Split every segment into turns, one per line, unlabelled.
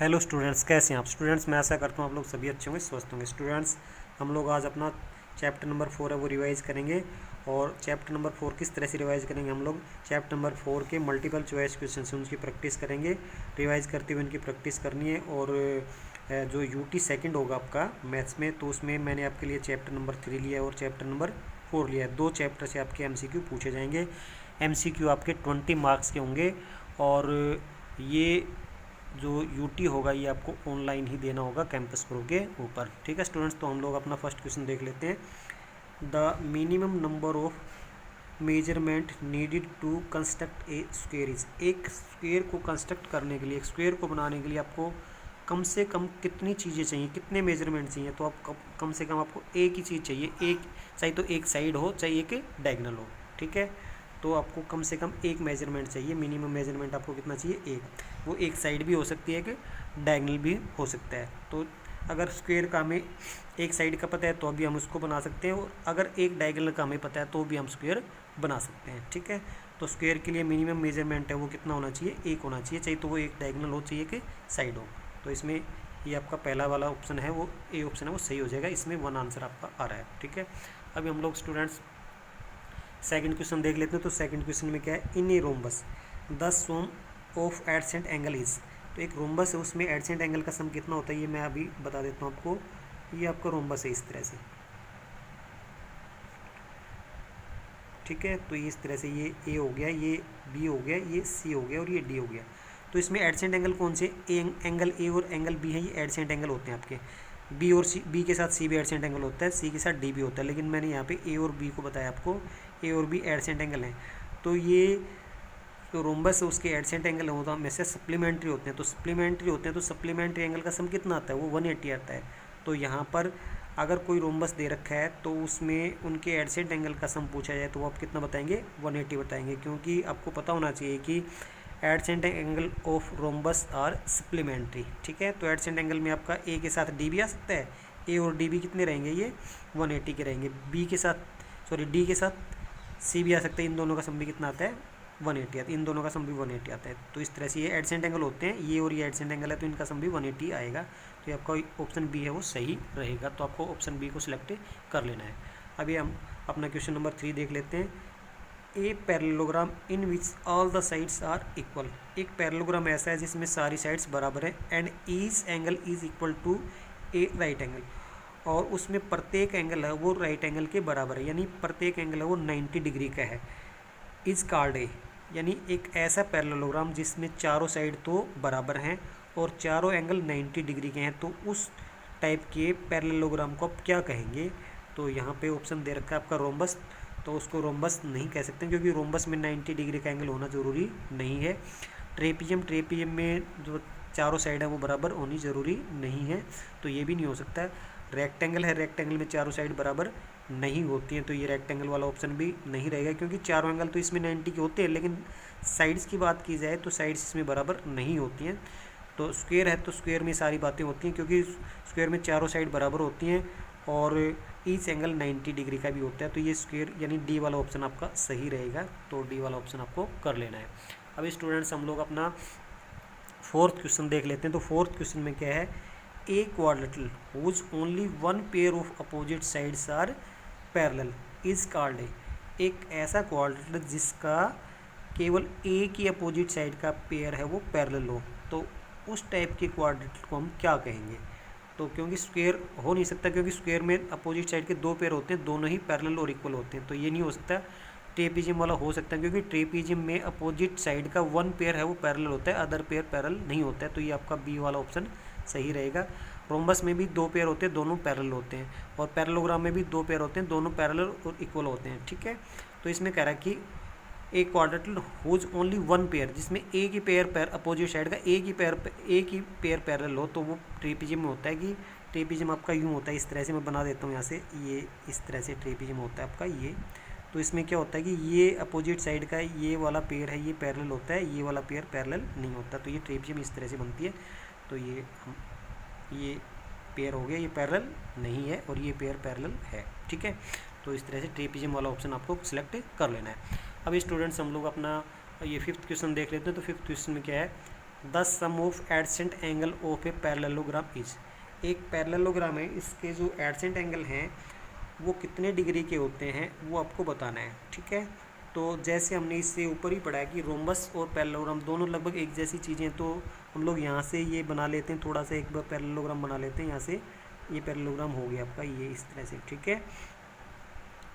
Hello students, कैसे हैं आप स्टूडेंट्स। मैं आशा करता हूँ आप लोग सभी अच्छे होंगे, स्वस्थ होंगे। स्टूडेंट्स, हम लोग आज अपना चैप्टर नंबर 4 है वो रिवाइज करेंगे। और चैप्टर नंबर 4 किस तरह से रिवाइज करेंगे, हम लोग चैप्टर नंबर 4 के मल्टीपल चॉइस क्वेश्चन से उनकी प्रैक्टिस करेंगे। रिवाइज करते हुए उनकी प्रैक्टिस करनी है। और जो यूटी सेकंड होगा आपका मैथ्स में, तो उसमें मैंने आपके लिए चैप्टर नंबर 3 लिया है और चैप्टर नंबर 4 लिया है। 2 चैप्टर से आपके एमसीक्यू पूछे जाएंगे। एमसीक्यू आपके 20 मार्क्स के होंगे। और ये जो यूटी होगा ये आपको ऑनलाइन ही देना होगा कैंपस प्रो के ऊपर। ठीक है स्टूडेंट्स, तो हम लोग अपना फर्स्ट क्वेश्चन देख लेते हैं। The minimum number of measurement needed to construct a square is. एक स्क्वेयर को कंस्ट्रक्ट करने के लिए, एक स्क्वेयर को बनाने के लिए आपको कम से कम कितनी चीज़ें चाहिए, कितने मेजरमेंट चाहिए। तो आप कम से कम आपको एक ही चीज़ चाहिए, एक चाहे तो एक साइड हो चाहे एक डायगनल हो। ठीक है, तो आपको कम से कम एक मेजरमेंट चाहिए। मिनिमम मेजरमेंट आपको कितना चाहिए, एक। वो एक साइड भी हो सकती है कि डायगनल भी हो सकता है। तो अगर स्क्वायर का हमें एक साइड का पता है तो अभी हम उसको बना सकते हैं, और अगर एक डायगनल का हमें पता है तो भी हम स्क्वायर बना सकते हैं। ठीक है, तो स्क्वायर के लिए मिनिमम मेजरमेंट है वो कितना होना चाहिए, एक होना चाहिए। चाहे तो वो एक डायगनल हो चाहिए कि साइड हो। तो इसमें ये आपका पहला वाला ऑप्शन है वो ए ऑप्शन है वो सही हो जाएगा। इसमें 1 आंसर आपका आ रहा है। ठीक है, अभी हम लोग स्टूडेंट्स सेकंड क्वेश्चन देख लेते हैं। तो सेकंड क्वेश्चन में क्या है, in a rhombus the sum of adjacent angle is. तो एक रोम्बस है, उसमें एडसेंट एंगल का सम कितना होता है ये मैं अभी बता देता हूँ आपको। ये आपका रोम्बस है इस तरह से। ठीक है, तो ये इस तरह से ये ए हो गया, ये बी हो गया, ये सी हो गया और ये डी हो गया। तो इसमें एडसेंट एंगल कौन से, एंगल ए और एंगल बी है, ये एडसेंट एंगल होते हैं आपके। बी और सी, बी के साथ सी भी एडसेंट एंगल होता है, सी के साथ डी भी होता है। लेकिन मैंने यहाँ पे ए और बी को बताया आपको, ए और बी एडसेंट एंगल हैं। तो ये जो रोम्बस है उसके एडसेंट एंगल होता है हमेशा सप्लीमेंट्री होते हैं। तो सप्लीमेंट्री होते हैं तो सप्लीमेंट्री एंगल का सम कितना आता है, वो 180 आता है। तो यहाँ पर अगर कोई रोम्बस दे रखा है तो उसमें उनके एडसेंट एंगल का सम पूछा जाए तो वो आप कितना बताएंगे, 180 बताएंगे। क्योंकि आपको पता होना चाहिए कि adjacent angle of rhombus are supplementary. ठीक है, तो एडसेंट एंगल में आपका ए के साथ डी भी आ सकता है। ए और डी भी कितने रहेंगे, ये 180 के रहेंगे। बी के साथ डी के साथ सी भी आ सकता है। इन दोनों का सम भी कितना आता है, 180 आता है। इन दोनों का सम भी 180 आता है। तो इस तरह से ये एडसेंट एंगल होते हैं, ये और ये एडसेंट एंगल है, तो इनका सम भी 180 आएगा। तो ये आपका ऑप्शन बी है वो सही रहेगा। तो आपको ऑप्शन बी को सिलेक्ट कर लेना है। अभी हम अपना क्वेश्चन नंबर 3 देख लेते हैं। A parallelogram in which all the sides are equal. एक पैरेललोग्राम ऐसा है जिसमें सारी साइड्स बराबर है। And each angle is equal to a right angle. और उसमें प्रत्येक एंगल है वो राइट एंगल के बराबर है, यानी प्रत्येक एंगल है वो 90 डिग्री का है। इज कॉल्ड ए, यानी एक ऐसा पैरेललोग्राम जिसमें चारों साइड तो बराबर हैं और चारों एंगल 90 डिग्री के हैं। तो उस टाइप के पैरेललोग्राम को आप क्या कहेंगे। तो यहाँ पे ऑप्शन दे रखा है आपका रोम्बस। तो उसको रोम्बस नहीं कह सकते क्योंकि रोम्बस में 90 डिग्री का एंगल होना ज़रूरी नहीं है। ट्रेपीजियम में जो चारों साइड है वो बराबर होनी ज़रूरी नहीं है, तो ये भी नहीं हो सकता। रेक्टेंगल है, रेक्टेंगल में चारों साइड बराबर नहीं होती हैं, तो ये रेक्टेंगल वाला ऑप्शन भी नहीं रहेगा। क्योंकि चारों एंगल तो इसमें 90 के होते हैं, लेकिन साइड्स की बात की जाए तो साइड्स इसमें बराबर नहीं होती हैं। तो स्क्वायर है तो स्क्वायर में सारी बातें होती हैं, क्योंकि स्क्वायर में चारों साइड बराबर होती हैं और ईच एंगल 90 डिग्री का भी होता है। तो ये स्क्वायर यानी डी वाला ऑप्शन आपका सही रहेगा। तो डी वाला ऑप्शन आपको कर लेना है। अभी स्टूडेंट्स हम लोग अपना फोर्थ क्वेश्चन देख लेते हैं। तो फोर्थ क्वेश्चन में क्या है, a quadrilateral whose only one pair of opposite sides are parallel is called a. एक ऐसा क्वाड्रिलेटरल जिसका केवल ए की अपोजिट साइड का पेयर है वो पैरेलल हो, तो उस टाइप के क्वाड्रिलेटरल को हम क्या कहेंगे। तो क्योंकि स्क्वायर हो नहीं सकता, क्योंकि स्क्वायर में अपोजिट साइड के 2 पेयर होते हैं, दोनों ही पैरेलल और इक्वल होते हैं, तो ये नहीं हो सकता। ट्रेपीजियम वाला हो सकता है, क्योंकि ट्रेपीजियम में अपोजिट साइड का 1 पेयर है वो पैरेलल होता है, अदर पेयर पैरेलल नहीं होता है। तो ये आपका बी वाला ऑप्शन सही रहेगा। रोम्बस में भी 2 पेयर होते हैं, दोनों पैरेलल होते हैं, और पैरेललोग्राम में भी 2 पेयर होते हैं, दोनों पैरेलल और इक्वल होते हैं। ठीक है, तो इसमें कह रहा है कि एक quadrilateral whose only one pair, जिसमें ए की पेयर अपोजिट साइड का ए की पेयर पैरेलल हो, तो वो ट्रेपीजियम में होता है। कि ट्रेपीजियम आपका यूँ होता है, इस तरह से मैं बना देता हूँ यहाँ से, ये इस तरह से ट्रेपीजियम होता है आपका ये। तो इसमें क्या होता है कि ये अपोजिट साइड का ये वाला पेयर है ये पैरेलल होता है, ये वाला पेयर पैरेलल नहीं होता। तो ये ट्रेपीजियम इस तरह से बनती है। तो ये पेयर हो गया, ये पैरेलल नहीं है और ये पेयर पैरेलल है। ठीक है, तो इस तरह से ट्रेपीजियम वाला ऑप्शन आपको सिलेक्ट कर लेना है। अभी स्टूडेंट्स हम लोग अपना ये फिफ्थ क्वेश्चन देख लेते हैं। तो फिफ्थ क्वेश्चन में क्या है, the sum of adjacent angle of a parallelogram is. एक पैरेललोग्राम है, इसके जो एडसेंट एंगल हैं वो कितने डिग्री के होते हैं वो आपको बताना है। ठीक है, तो जैसे हमने इससे ऊपर ही पढ़ा है कि रोम्बस और पैरेललोग्राम दोनों लगभग एक जैसी चीज़ें, तो हम लोग यहाँ से ये बना लेते हैं, थोड़ा सा एक बार पैरेललोग्राम बना लेते हैं। यहाँ से ये पैरेललोग्राम हो गया आपका ये इस तरह से। ठीक है,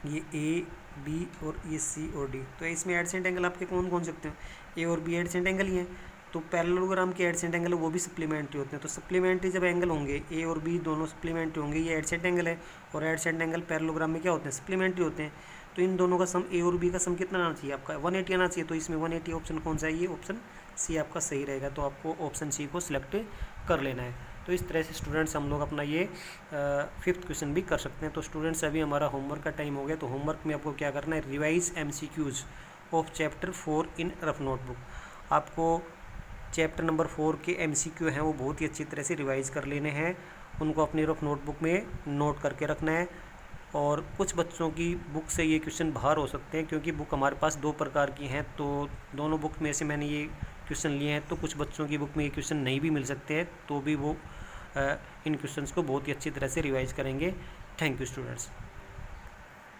ये ए बी और ये सी और डी। तो इसमें एडसेंट एंगल आपके कौन कौन से होते हैं? ए और बी एडसेंट एंगल ही हैं। तो पैरेललोग्राम के एडसेंट एंगल वो भी सप्लीमेंट्री होते हैं। तो सप्लीमेंट्री जब एंगल होंगे, ए और बी दोनों सप्लीमेंट्री होंगे, ये एडसेंट एंगल है। और एडसेंट एंगल पैरेललोग्राम में क्या होते हैं? सप्लीमेंट्री होते हैं। तो इन दोनों का सम ए और बी का सम कितना आना चाहिए आपका? 180 आना चाहिए। तो इसमें 180 ऑप्शन कौन सा है? ये ऑप्शन सी आपका सही रहेगा। तो आपको ऑप्शन सी को सिलेक्ट कर लेना है। तो इस तरह से स्टूडेंट्स हम लोग अपना ये 5th क्वेश्चन भी कर सकते हैं। तो स्टूडेंट्स अभी हमारा होमवर्क का टाइम हो गया। तो होमवर्क में आपको क्या करना है? Revise MCQs of chapter 4 in rough notebook. आपको चैप्टर नंबर 4 के MCQ हैं वो बहुत ही अच्छी तरह से रिवाइज़ कर लेने हैं। उनको अपनी रफ नोटबुक में नोट करके रखना है। और कुछ बच्चों की बुक से ये क्वेश्चन बाहर हो सकते हैं, क्योंकि बुक हमारे पास 2 प्रकार की हैं। तो दोनों बुक में से मैंने ये क्वेश्चन लिए हैं। तो कुछ बच्चों की बुक में ये क्वेश्चन नहीं भी मिल सकते हैं, तो भी वो इन क्वेश्चंस को बहुत ही अच्छी तरह से रिवाइज़ करेंगे। Thank you students.